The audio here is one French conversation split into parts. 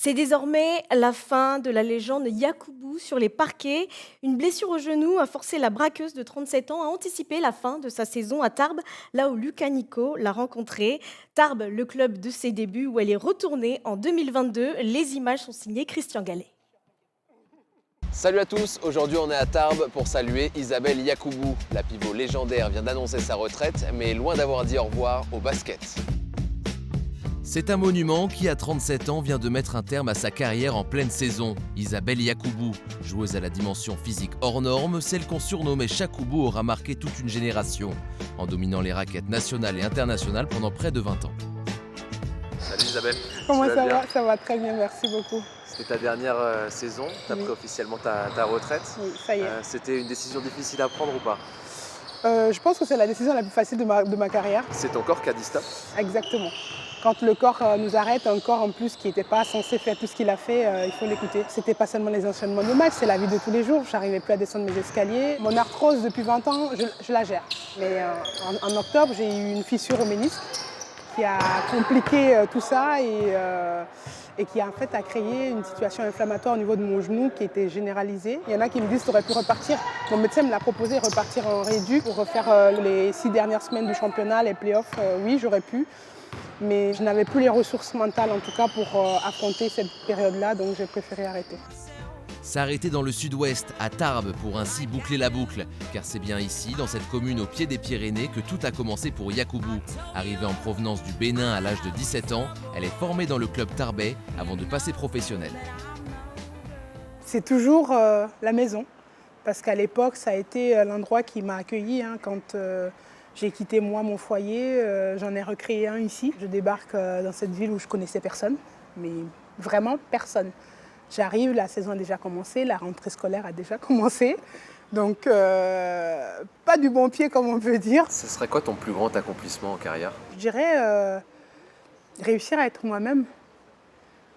C'est désormais la fin de la légende Yakubu sur les parquets. Une blessure au genou a forcé la braqueuse de 37 ans à anticiper la fin de sa saison à Tarbes, là où Lucas Nico l'a rencontrée. Tarbes, le club de ses débuts où elle est retournée en 2022. Les images sont signées Christian Gallet. Salut à tous, aujourd'hui on est à Tarbes pour saluer Isabelle Yakubu. La pivot légendaire vient d'annoncer sa retraite, mais est loin d'avoir dit au revoir au basket. C'est un monument qui, à 37 ans, vient de mettre un terme à sa carrière en pleine saison. Isabelle Yakubu, joueuse à la dimension physique hors norme, celle qu'on surnommait Chakoubou aura marqué toute une génération, en dominant les raquettes nationales et internationales pendant près de 20 ans. Salut Isabelle. Comment ça va? Ça va très bien, merci beaucoup. C'était ta dernière saison, tu as pris officiellement ta retraite. Oui, ça y est. C'était une décision difficile à prendre ou pas? Je pense que c'est la décision la plus facile de ma carrière. C'est ton corps qui a dit stop? Exactement. Quand le corps nous arrête, un corps en plus qui n'était pas censé faire tout ce qu'il a fait, il faut l'écouter. C'était pas seulement les enchaînements de matchs, c'est la vie de tous les jours. Je n'arrivais plus à descendre mes escaliers. Mon arthrose, depuis 20 ans, je la gère. Mais en octobre, j'ai eu une fissure au ménisque qui a compliqué tout ça et qui en fait a créé une situation inflammatoire au niveau de mon genou qui était généralisée. Il y en a qui me disent que tu aurais pu repartir. Mon médecin me l'a proposé, repartir en réduit pour refaire les 6 dernières semaines du championnat, les playoffs. Oui, j'aurais pu. Mais je n'avais plus les ressources mentales en tout cas pour affronter cette période-là, donc j'ai préféré arrêter. S'arrêter dans le sud-ouest, à Tarbes, pour ainsi boucler la boucle. Car c'est bien ici, dans cette commune au pied des Pyrénées, que tout a commencé pour Yakubu. Arrivée en provenance du Bénin à l'âge de 17 ans, elle est formée dans le club tarbais avant de passer professionnelle. C'est toujours la maison, parce qu'à l'époque, ça a été l'endroit qui m'a accueillie quand j'ai quitté moi mon foyer. J'en ai recréé un ici. Je débarque dans cette ville où je connaissais personne, mais vraiment personne. J'arrive, la saison a déjà commencé, la rentrée scolaire a déjà commencé. Donc, pas du bon pied, comme on peut dire. Ce serait quoi ton plus grand accomplissement en carrière? Je dirais réussir à être moi-même.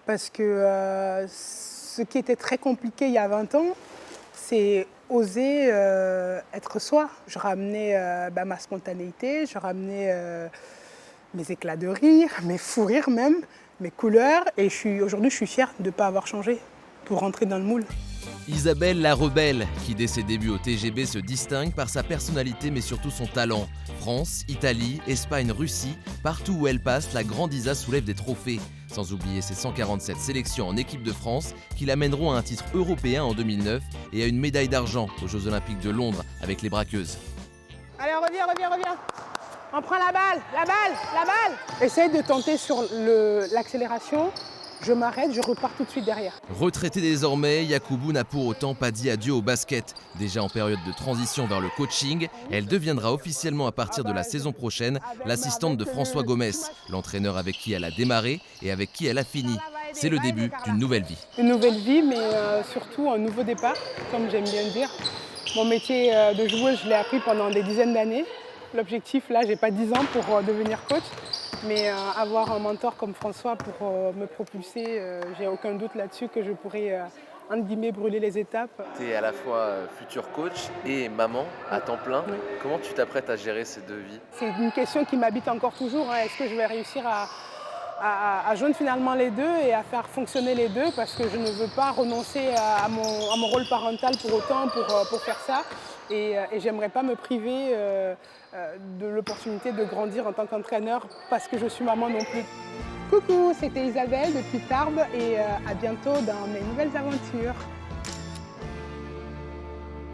Parce que ce qui était très compliqué il y a 20 ans, c'est oser être soi. Je ramenais ma spontanéité, je ramenais mes éclats de rire, mes fous rires même, mes couleurs. Et aujourd'hui, je suis fière de ne pas avoir changé pour rentrer dans le moule. Isabelle la rebelle, qui dès ses débuts au TGB se distingue par sa personnalité mais surtout son talent. France, Italie, Espagne, Russie, partout où elle passe, la grande Isa soulève des trophées. Sans oublier ses 147 sélections en équipe de France qui l'amèneront à un titre européen en 2009 et à une médaille d'argent aux Jeux Olympiques de Londres avec les braqueuses. Allez, reviens. On prend la balle. Essaye de tenter sur l'accélération. Je m'arrête, je repars tout de suite derrière. Retraitée désormais, Yakubu n'a pour autant pas dit adieu au basket. Déjà en période de transition vers le coaching, elle deviendra officiellement à partir de la saison prochaine l'assistante de François Gomez, l'entraîneur avec qui elle a démarré et avec qui elle a fini. C'est le début d'une nouvelle vie. Une nouvelle vie, mais surtout un nouveau départ, comme j'aime bien dire. Mon métier de joueuse, je l'ai appris pendant des dizaines d'années. L'objectif, là, j'ai pas 10 ans pour devenir coach. Mais avoir un mentor comme François pour me propulser, j'ai aucun doute là-dessus que je pourrais, entre guillemets, brûler les étapes. Tu es à la fois futur coach et maman à temps plein. Oui. Comment tu t'apprêtes à gérer ces deux vies? C'est une question qui m'habite encore toujours. Est-ce que je vais réussir à joindre finalement les deux et à faire fonctionner les deux? Parce que je ne veux pas renoncer à mon rôle parental pour autant pour faire ça. Et j'aimerais pas me priver de l'opportunité de grandir en tant qu'entraîneur parce que je suis maman non plus. Coucou, c'était Isabelle depuis Tarbes et à bientôt dans mes nouvelles aventures.